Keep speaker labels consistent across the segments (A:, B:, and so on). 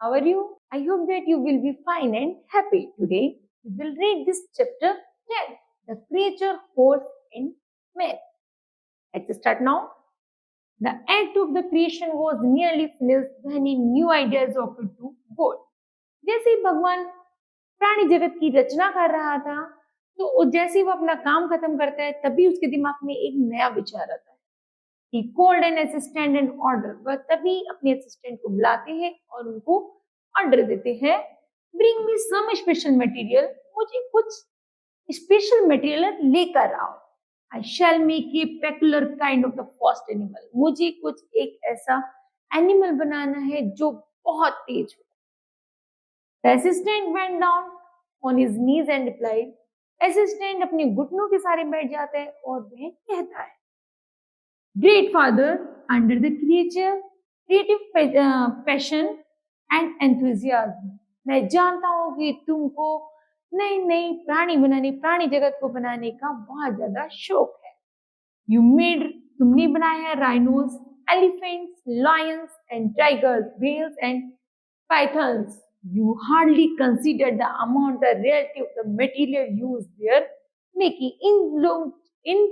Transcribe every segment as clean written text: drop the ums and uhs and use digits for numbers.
A: How are you? I hope that you will be fine and happy. Today, we will read this chapter 10, The Creature, Horse and Man. Let's start now. The act of the creation was nearly finished when a new ideas occurred to God. जैसे ही भगवान प्राणी जगत की रचना कर रहा था, तो जैसे ही वो अपना काम खत्म करता है, तभी उसके दिमाग में एक नया विचार आता है. He called an assistant and order. वह तभी अपने असिस्टेंट को बुलाते हैं और उनको ऑर्डर देते हैं. Bring me some special material. मुझे कुछ स्पेशल मटेरियल लेकर आओ. I shall make a peculiar kind of the first animal. मुझे कुछ एक ऐसा एनिमल बनाना है जो बहुत तेज हो. The assistant went down on his knees and replied. Assistant अपने घुटनों के सारे बैठ जाता है और वह कहता है, Great Father, under the creature, creative passion and enthusiasm. मैं जानता हूँ कि तुमको नई नई प्राणी जगत को बनाने का बहुत ज्यादा शौक है. तुमने बनाया है rhinos, elephants, Lions and tigers, whales and pythons. You hardly consider the amount, the reality of the material used there, making in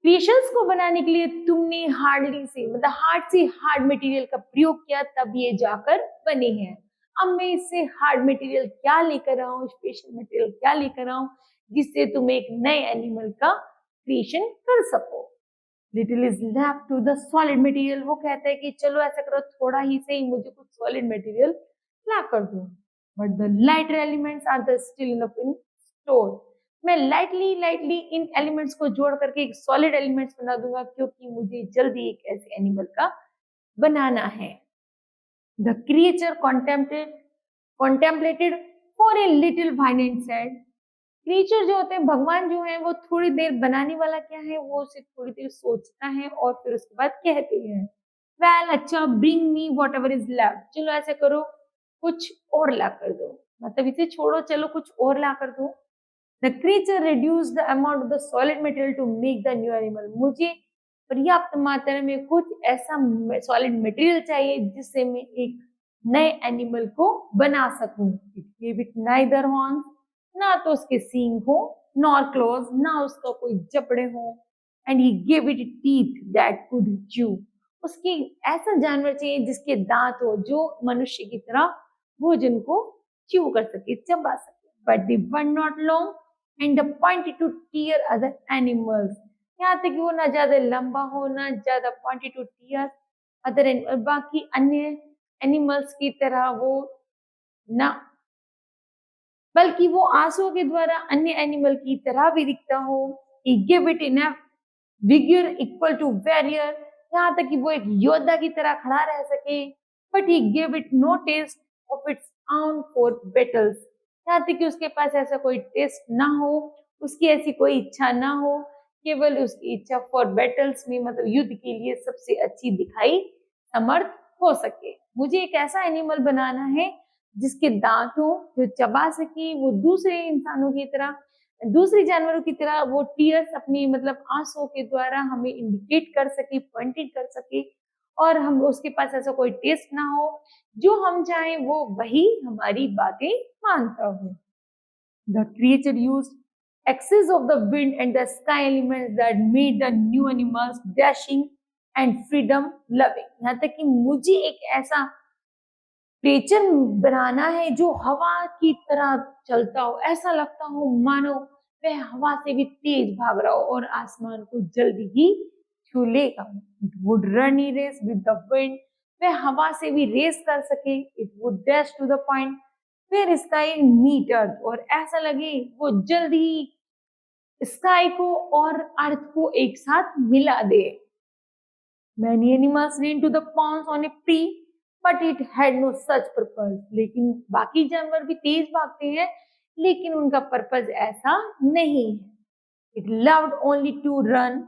A: creations को बनाने के लिए तुमने हार्डली से मतलब हार्ड से हार्ड मटेरियल का प्रयोग किया, तब ये जाकर बने हैं. अब मैं इससे हार्ड मटेरियल क्या लेकर आऊं, स्पेशल मटेरियल क्या लेकर आऊं, जिससे तुम एक नए एनिमल का क्रिएशन कर सको. Little is left to the solid material. वो कहता है कि चलो ऐसा करो, थोड़ा ही सही मुझे कुछ सॉलिड मटेरियल ला कर दो. But the lighter elements are the still enough in store. मैं लाइटली इन एलिमेंट्स को जोड़ करके एक सॉलिड एलिमेंट्स बना दूंगा, क्योंकि मुझे जल्दी एक ऐसे एनिमल का बनाना है. The creature contemplated for a little while and said. Creature जो होते हैं, भगवान जो है, वो थोड़ी देर, बनाने वाला क्या है, वो उसे थोड़ी देर सोचता है और फिर उसके बाद कहते हैं, वेल अच्छा, bring me what ever is left. चलो ऐसे करो, कुछ और ला कर दो, मतलब इसे छोड़ो, चलो कुछ और ला कर दो. The creature reduced the amount of the solid material to make the new animal. मुझे पर्याप्त मात्रा में कुछ ऐसा सॉलिड मटेरियल चाहिए जिससे मैं एक नए एनिमल को बना सकूं. It gave it neither horns, ना तो उसके सींग हो, nor claws, ना उसका कोई जबड़े हो. And he gave it teeth that could chew. उसकी ऐसा जानवर चाहिए जिसके दांत हो, जो मनुष्य की तरह भोजन को च्यू कर सके, चबा सके. But they were not long and pointed to tear other animals. यहाँ तक कि वो ना ज्यादा लंबा हो, ना ज्यादा pointed to tear other animals, बाकी अन्य एनिमल्स की तरह वो ना, बल्कि वो आंसुओं के द्वारा अन्य एनिमल की तरह भी दिखता हो. He gave it enough vigor equal to warrior. यहाँ तक कि वो एक योद्धा की तरह खड़ा रह सके. But he gave it no taste of its own for battles. यहाँ तक कि उसके पास ऐसा कोई टेस्ट ना हो, उसकी ऐसी कोई इच्छा ना हो, केवल उसकी इच्छा फॉर बैटल्स में, मतलब युद्ध के लिए सबसे अच्छी दिखाई समर्थ हो सके. मुझे एक ऐसा एनिमल बनाना है जिसके दांत हो, जो चबा सके, वो दूसरे इंसानों की तरह, दूसरे जानवरों की तरह वो टीयर्स अपनी मतलब आंसुओं के द्वारा हमें इंडिकेट कर सके, पॉइंटेड कर सके, और हम उसके पास ऐसा कोई टेस्ट ना हो, जो हम चाहें वो वही हमारी बातें मानता हो. The creature used excess of the wind and the sky elements that made the new animals dashing and freedom loving. यहाँ तक कि मुझे एक ऐसा क्रिएचर बनाना है जो हवा की तरह चलता हो, ऐसा लगता हो मानो वह हवा से भी तेज भाग रहा हो और आसमान को जल्दी ही छू लेगा. It would run a race with the wind. वह हवा से भी रेस कर सके. It would dash to the point where sky meet earth. और ऐसा लगे वो जल्दी ही स्काई को और अर्थ को एक साथ मिला दे. Many animals ran to the ponds on a prey, but it had no such purpose. लेकिन बाकी जानवर भी तेज भागते हैं, लेकिन उनका पर्पज ऐसा नहीं है. It loved only to run.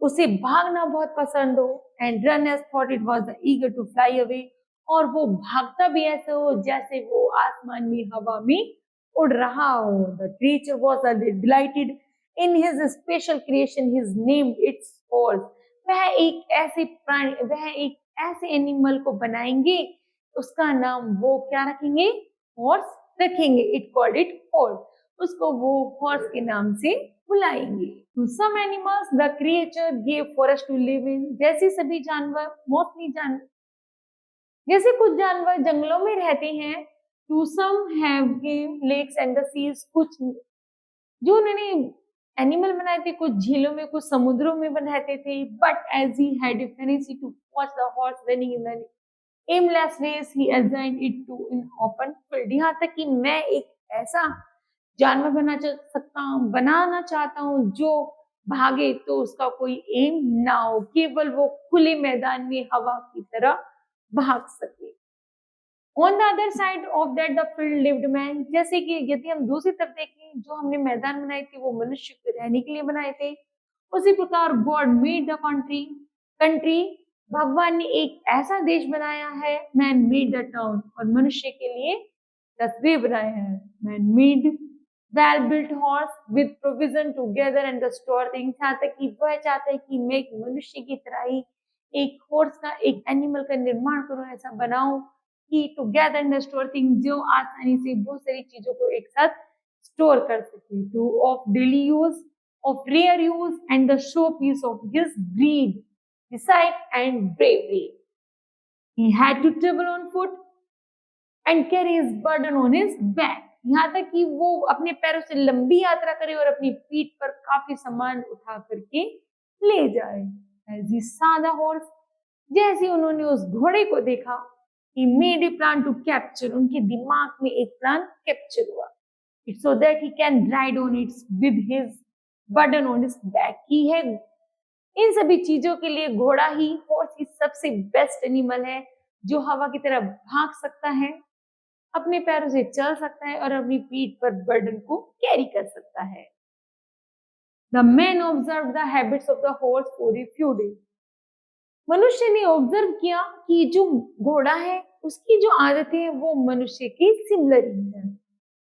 A: उसे भागना बहुत पसंद हो. And run as thought it was eager to fly away. और वो भागता भी ऐसे हो जैसे वो आसमान में, हवा में उड़ रहा हो. The creature was delighted in his special creation. His named its horse. वह एक ऐसे प्राणी, वह एक ऐसे एनिमल को बनाएंगे उसका नाम वो क्या रखेंगे, हॉर्स रखेंगे। इट कॉल्ड इट हॉर्स, उसको वो हॉर्स के नाम से बुलाएंगे। To some animals the creature gave forest to live in, जैसे सभी जानवर मोस्टली जानवर, जैसे कुछ जानवर जंगलों में रहते हैं, to some have give lakes and the seas, कुछ जो उन्होंने एनिमल बनाए थे कुछ झीलों में कुछ समुद्रों में बनाते थे। But as he had a fancy to watch the horse running in the aimless race, he assigned it to an open field। यहाँ तक कि मैं एक ऐसा जानवर बनाना चाहता हूँ जो भागे तो उसका कोई एम ना हो, केवल वो खुले मैदान में हवा की तरह भाग सके। On the other side of that the field lived man, जैसे कि यदि हम दूसरी तरफ देखें, जो हमने मैदान बनाए थे वो मनुष्य के रहने के लिए बनाए थे, उसी प्रकार गॉड मेड द कंट्री, भगवान ने एक ऐसा देश बनाया है। मैन मेड द टाउन, और मनुष्य के लिए कस्बे बनाए हैं। Man made well built horse with provision to gather and store things, यहाँ तक कि वह चाहता है कि मैं एक मनुष्य की तरह ही एक हॉर्स का, एक एनिमल का निर्माण करूं, ऐसा बनाऊं कि to gather and store things, जो आसानी से बहुत सारी चीजों को एक साथ स्टोर कर सके। To of daily use, of rare use and the showpiece of his greed, decide and bravery. He had to travel on foot and carry his burden on his back, यहाँ तक कि वो अपने पैरों से लंबी यात्रा करे और अपनी पीठ पर काफी सामान उठा करके ले जाए। As he saw the horse, जैसे उन्होंने उस घोड़े को देखा, he made a plan to capture, उनके दिमाग में एक प्लान कैप्चर हुआ। It's so that he can ride on it with his burden on his back, की है इन सभी चीजों के लिए घोड़ा ही हॉर्स ही सबसे बेस्ट एनिमल है, जो हवा की तरह भाग सकता है, अपने पैरों से चल सकता है और अपनी पीठ पर बर्डन को कैरी कर सकता है। The man observed the habits of the horse for a few days, मनुष्य ने ऑब्जर्व किया कि जो घोड़ा है उसकी जो आदतें हैं वो मनुष्य के सिमिलर ही है।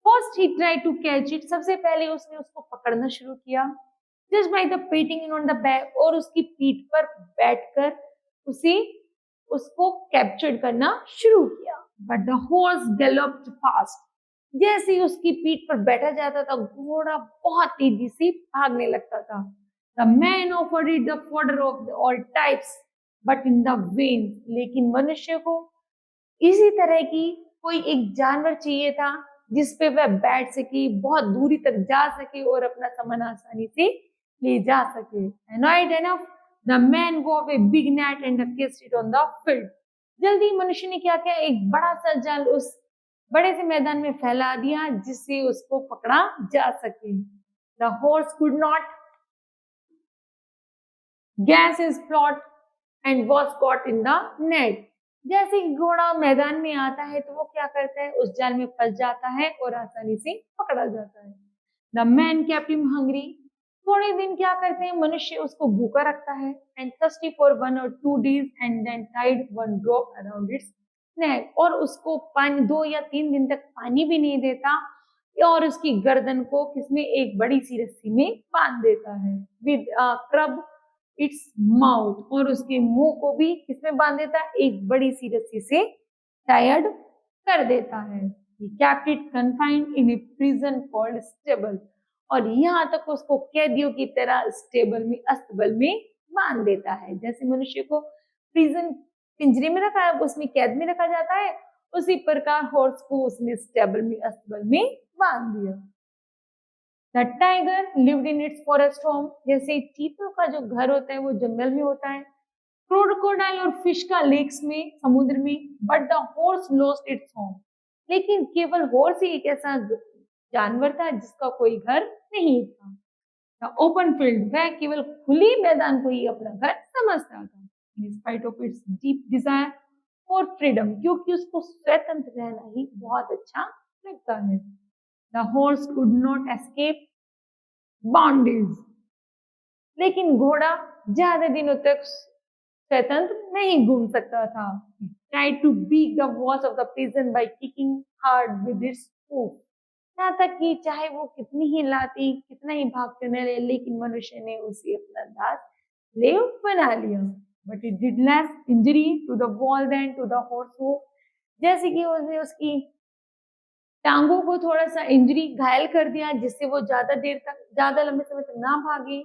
A: फर्स्ट ही ट्राई टू कैच इट, सबसे पहले उसने उसको पकड़ना शुरू किया। Just by the petting on the back, और उसकी पीठ पर बैठकर उसको कैप्चर करना शुरू किया। बट द हॉर्स गैलोप्ड फास्ट, जैसे ही उसकी पीठ पर बैठा जाता था घोड़ा बहुत तेजी से भागने लगता था। The man offered it the fodder of all types but in the when, लेकिन मनुष्य को इसी तरह की कोई एक जानवर चाहिए था जिसपे वह बैठ सके, बहुत दूरी तक जा सके और अपना सामान आसानी से ले जा सके। Annoyed enough, the man wove a big net and cast it on the field। जल्दी मनुष्य ने क्या किया, एक बड़ा सा जाल उस बड़े से मैदान में फैला दिया जिससे उसको पकड़ा जा सके। The horse could not guess his plot and was caught in the net। जैसे ही घोड़ा मैदान में आता है तो वो क्या करता है, उस जाल में फंस जाता है और आसानी से पकड़ा जाता है। The man kept him hungry, थोड़े दिन क्या करते हैं मनुष्य उसको भूखा रखता है, and thirsty for 1 or 2 days and then tied one rope around its neck, और उसको पानी 2 या 3 दिन तक पानी भी नहीं देता और उसकी गर्दन को किसमें, एक बड़ी सी रस्सी में बांध देता है। विद क्रब इट्स माउथ, और उसके मुंह को भी किसमें बांध देता है, एक बड़ी सी रस्सी से टायर्ड कर देता है। He kept it confined in a prison called stable, और यहाँ तक उसको कैदियों की तरह स्टेबल में, अस्तबल में बांध देता है। जैसे मनुष्य को प्रिजन पिंजरे में रखा है, उसमें कैद में रखा जाता है, उसी प्रकार हॉर्स को उसने स्टेबल में, अस्तबल में बांध दिया। The tiger lived in its forest home, जैसे चीतों का जो घर होता है वो जंगल में होता है। क्रोकोडाइल और फिश का लेक्स में, समुद्र में। But the horse lost its home, लेकिन केवल हॉर्स ही एक ऐसा जानवर था जिसका कोई घर नहीं था। द ओपन फील्ड, वह केवल खुली मैदान को ही अपना घर समझता था। In spite of its deep desire for freedom, क्योंकि उसको स्वतंत्र रहना ही बहुत अच्छा लगता है। The horse could not escape bondage, लेकिन घोड़ा ज्यादा दिनों तक स्वतंत्र नहीं घूम सकता था। Tried to break the walls of the prison by kicking hard with its hoof, यहाँ तक कि चाहे वो कितनी ही लाती, कितना ही भागते न रहे, लेकिन मनुष्य ने उसे अपना दास slave बना लिया। But it did less injury to the wall than to the horse hoof, जैसे कि उसने उसकी टांगों को थोड़ा-सा इंजरी घायल कर दिया, जिससे वो ज़्यादा लंबे समय तक ना भागे।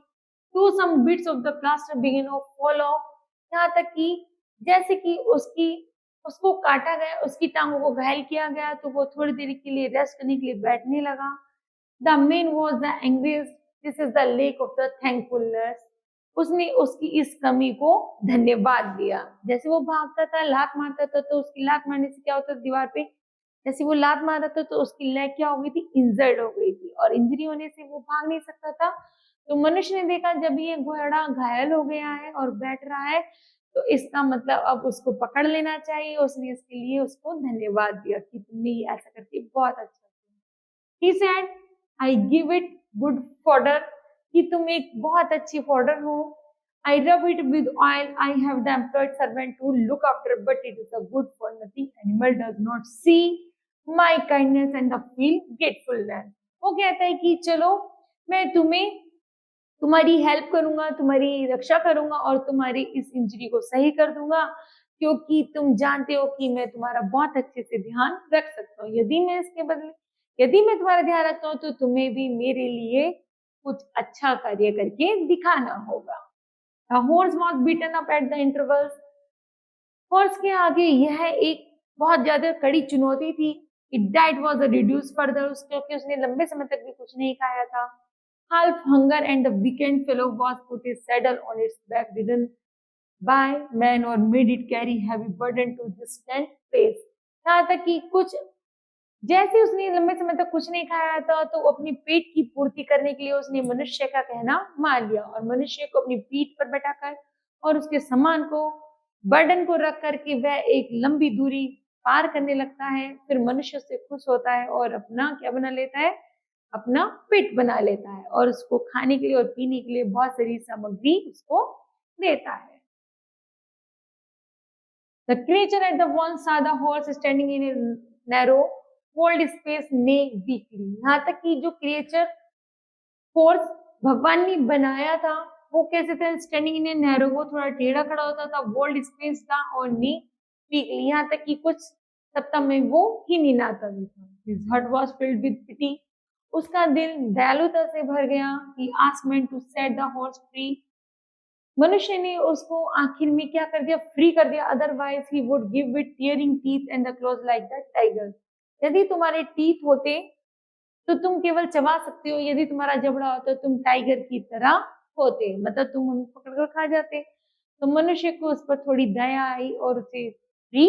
A: तो some bits of the plaster begin to fall off, यहाँ तक कि जैसे कि उसको काटा गया, उसकी टांगों को घायल किया गया, तो वो थोड़ी देर के लिए रेस्ट करने के लिए बैठने लगा। The man was the angriest, this is the lack of the thankfulness. उसने उसकी इस कमी को धन्यवाद दिया। जैसे वो भागता था, लात मारता था, तो उसकी लात मारने से क्या होता था दीवार पे, जैसे वो लात मार रहा था तो उसकी लेग क्या हो गई थी, इंजर्ड हो गई थी, और इंजरी होने से वो भाग नहीं सकता था। तो मनुष्य ने देखा जब ये घोड़ा घायल हो गया है और बैठ रहा है, तो इसका मतलब अब उसको पकड़ लेना चाहिए। उसने इसके लिए उसको धन्यवाद दिया कि तुमने ये ऐसा करके बहुत अच्छा किया। He said, I give it good fodder, कि तुम एक बहुत अच्छी fodder हो। I rub it with oil. I have the employed servant to look after, but it is a good for nothing animal does not see my kindness and the feel gratefulness. वो कहता है कि चलो मैं तुम्हारी help करूंगा, तुम्हारी रक्षा करूंगा और तुम्हारी इस इंजरी को सही कर दूंगा, क्योंकि तुम जानते हो कि मैं तुम्हारा बहुत अच्छे से ध्यान रख सकता हूँ। यदि मैं तुम्हारा ध्यान रखता हूँ तो तुम्हें भी मेरे लिए कुछ अच्छा कार्य करके दिखाना होगा। The horse was beaten up at the intervals. Horse के आगे यह एक बहुत ज्यादा कड़ी चुनौती थी। It diet was a reduced further, क्योंकि उसने लंबे समय तक भी कुछ नहीं खाया था। Half hunger and the weakened fellow was put his saddle on its back, ridden by man or made it carry heavy burden to distant place. यहाँ तक कि कुछ जैसे उसने लंबे समय तक कुछ नहीं खाया था, तो अपनी पेट की पूर्ति करने के लिए उसने मनुष्य का कहना मान लिया और मनुष्य को अपनी पीठ पर बैठाकर और उसके सामान को, बर्डन को रख करके वह एक लंबी दूरी पार करने लगता है। फिर मनुष्य से खुश होता है और अपना क्या बना लेता है, अपना पेट बना लेता है और उसको खाने के लिए और पीने के लिए बहुत सारी सामग्री उसको देता है। The creature at the once saw the horse standing in a narrow cold space neigh weakly. यहाँ तक कि जो क्रिएचर फोर्स भगवान ने बनाया था वो कैसे था, स्टैंडिंग इन ए नैरो, वो थोड़ा टेढ़ा खड़ा होता था, वर्ल्ड स्पेस था और नी वीकली, यहाँ तक कि कुछ सप्ताह में वो ही निनाता भी था। His heart was filled with pity. उसका दिल दयालुता से भर गया। He asked men to set the horse free. मनुष्य ने उसको आखिर में क्या कर दिया, फ्री कर दिया। Otherwise he would give it tearing teeth and the close like the tiger. यदि तुम्हारे टीथ होते तो तुम केवल चबा सकते हो, यदि तुम्हारा जबड़ा होता तुम टाइगर की तरह होते, मतलब तुम हमें पकड़कर खा जाते। तो मनुष्य को उस पर थोड़ी दया आई और उसे फ्री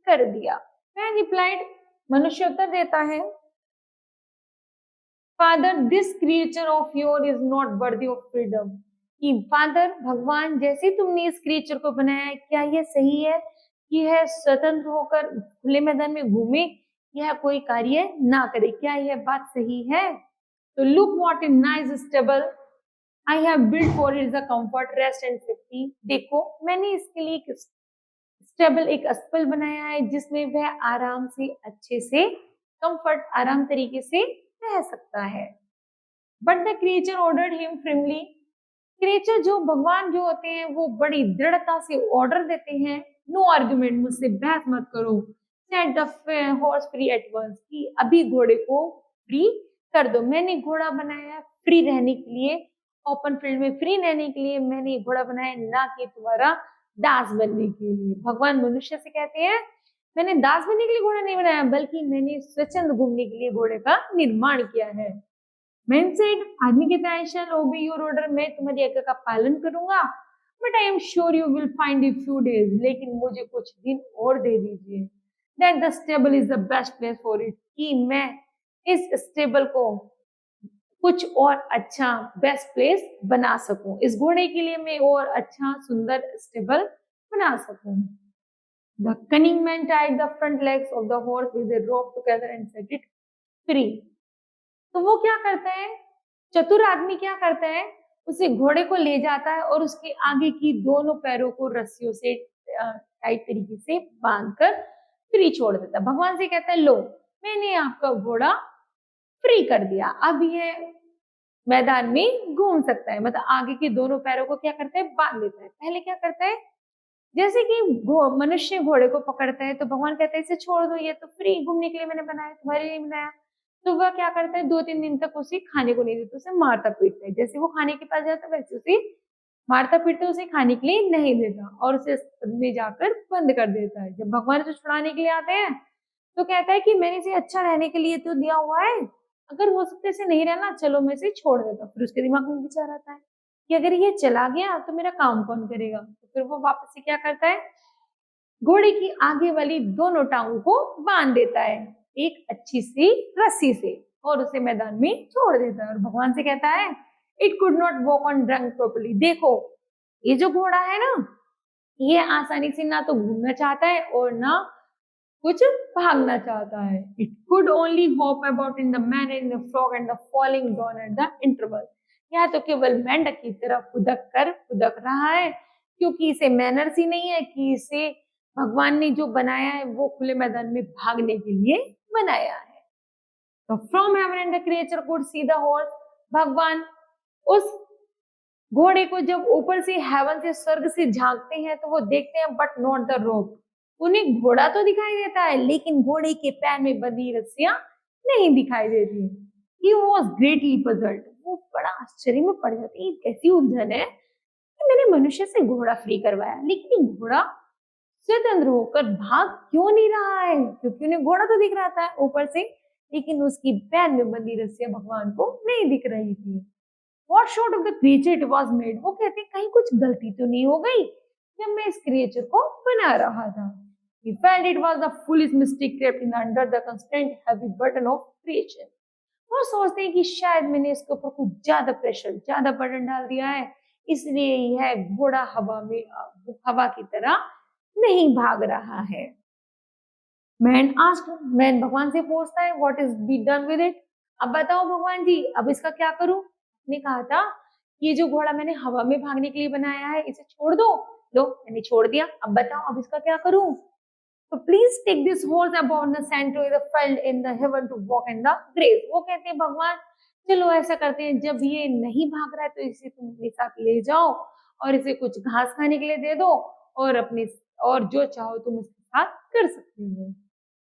A: कर दिया। मैन रिप्लाइड, मनुष्य उत्तर देता है, father this creature of your is not worthy of freedom, कि फादर भगवान जैसे तुमने इस क्रिएचर को बनाया है, क्या यह सही है कि यह स्वतंत्र होकर खुले मैदान में घूमे, यह कोई कार्य ना करे, क्या यह बात सही है? तो look what a nice stable I have built for it the comfort rest and safety. देखो मैंने इसके लिए एक स्टेबल, एक अस्पताल बनाया है जिसमें वह आराम से अच्छे से कंफर्ट आराम तरीके से रह सकता है। But the creature ordered him firmly, creature जो भगवान जो होते हैं वो बड़ी दृढ़ता से ऑर्डर देते हैं, नो आर्ग्यूमेंट, मुझसे बहस मत करो, set the horse free at once, कि अभी घोड़े को फ्री कर दो। मैंने घोड़ा बनाया फ्री रहने के लिए, ओपन फील्ड में फ्री रहने के लिए मैंने घोड़ा बनाया, ना कि तुम्हारा दास बनने के लिए। भगवान मनुष्य से कहते हैं मैंने दास बनने के लिए घोड़ा नहीं बनाया, बल्कि मैंने स्वच्छंद घूमने के लिए घोड़े का निर्माण किया है। मैन सेड, आदमी कहता है, आई शैल ओबे योर ऑर्डर, मैं तुम्हारी आज्ञा का पालन करूंगा, but I am sure you will find a few days, लेकिन मुझे कुछ दिन और दे दीजिए। That the stable is the best place for it, कि मैं इस स्टेबल को कुछ और अच्छा बेस्ट प्लेस बना सकूं, इस घोड़े के लिए मैं और अच्छा सुंदर स्टेबल बना सकूं। The cunning man tied the front legs of the horse with a rope together and set it free. तो वो क्या करता है, चतुर आदमी क्या करता है, उसे घोड़े को ले जाता है और उसके आगे की दोनों पैरों को रस्सियों से टाइट तरीके से बांधकर फ्री छोड़ देता है। भगवान से कहता है, लो मैंने आपका घोड़ा फ्री कर दिया, अब यह मैदान में घूम सकता है। मतलब आगे के दोनों पैरों को क्या करता है, बांध देता है। पहले क्या करता है, जैसे कि मनुष्य घोड़े को पकड़ता है तो भगवान कहते हैं इसे छोड़ दो, ये तो फ्री घूमने के लिए मैंने बनाया, तुम्हारे लिए बनाया। तो वह क्या करता है, 2-3 दिन तक उसे खाने को नहीं देता, उसे मारता पीटता है। जैसे वो खाने के पास जाता है वैसे उसे मारता पीटता, उसे खाने के लिए नहीं देता और उसे में जाकर बंद कर देता है। जब भगवान उसे छुड़ाने के लिए आते हैं तो कहता है कि मैंने इसे अच्छा रहने के लिए तो दिया हुआ है, अगर हो सकता है इसे नहीं रहना, चलो मैं इसे छोड़ देता हूँ। फिर उसके दिमाग में विचार आता है कि अगर ये चला गया तो मेरा काम कौन करेगा। तो फिर वो वापस से क्या करता है, घोड़े की आगे वाली दोनों टांगों को बांध देता है एक अच्छी सी रस्सी से और उसे मैदान में छोड़ देता है और भगवान से कहता है it could not walk on drunk properly. देखो ये जो घोड़ा है ना, ये आसानी से ना तो घूमना चाहता है और ना कुछ भागना चाहता है। It could only hop about in the man in the frog and the falling down at the interval. यह तो केवल मेंढक की तरह फुदक रहा है, क्योंकि इसे मैनर्स ही नहीं है कि इसे भगवान ने जो बनाया है वो खुले मैदान में भागने के लिए बनाया है। तो from heaven and the creature could see the horse. भगवान उस घोड़े को जब ऊपर से हेवन से स्वर्ग से झांकते हैं तो वो देखते हैं बट नॉट द रोप। उन्हें घोड़ा तो दिखाई देता है लेकिन घोड़े के पैर में बंधी रस्सियां नहीं दिखाई देती। He was greatly puzzled। वो बड़ा आश्चर्य में पड़ जाते हैं, कैसी उलझन है कि मैंने मनुष्य से घोड़ा फ्री करवाया लेकिन घोड़ा स्वतंत्र होकर भाग क्यों नहीं रहा है, क्योंकि उन्हें घोड़ा तो दिख रहा था ऊपर से लेकिन उसकी पैर में बंधी रस्सियां भगवान को नहीं दिख रही थी। What sort of the creature it was made? वो कहते कहीं कुछ गलती तो नहीं हो गई जब मैं इस क्रिएचर को बना रहा था। He felt it was the foolish mistake crept in under the constant heavy burden of creation। वो सोचते हैं कि शायद मैंने इसके ऊपर कुछ ज्यादा प्रेशर, ज्यादा बर्डन डाल दिया है, इसलिए यह घोड़ा हवा की तरह नहीं भाग रहा है। मैन भगवान से पूछता है what is be done with it. अब बताओ भगवान जी, अब इसका क्या करूं। ने कहा था ये जो घोड़ा मैंने हवा में भागने के लिए बनाया है इसे छोड़ दो। लो मैंने छोड़ दिया, अब बताओ अब इसका क्या करूं। तो please take this horse upon the centre the field in the heaven to walk in the grace. वो कहते हैं भगवान चलो ऐसा करते हैं, जब ये नहीं भाग रहा है तो इसे तुम अपने साथ ले जाओ और इसे कुछ घास खाने के लिए दे दो और अपने और जो चाहो तुम इसके साथ कर सकते हो।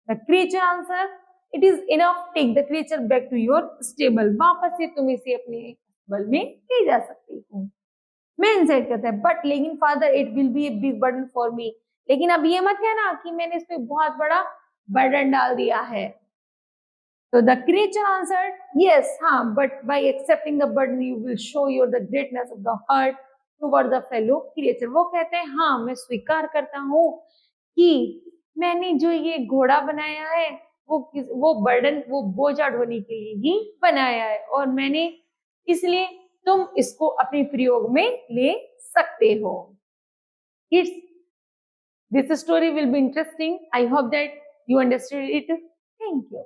A: The creature answer, it is enough, take the creature back to your stable। वापस से तुम इसे अपने स्टेबल में ले जा सकती हो। मैन सेड कहता है बट लेकिन father it will be a big burden for me. लेकिन अब ये मत कहना कि मैंने इस पे बहुत बड़ा बर्डन डाल दिया है। तो द क्रिएचर आंसर्ड यस हाँ, but by accepting the burden you will show your the greatness of the heart toward the fellow creature. वो कहते हैं हाँ मैं स्वीकार करता हूँ कि मैंने जो ये घोड़ा बनाया है वो बर्डन, वो बोझा ढोने के लिए ही बनाया है और मैंने इसलिए तुम इसको अपने प्रयोग में ले सकते हो। It's this story will be interesting. I hope that you understood it. Thank you.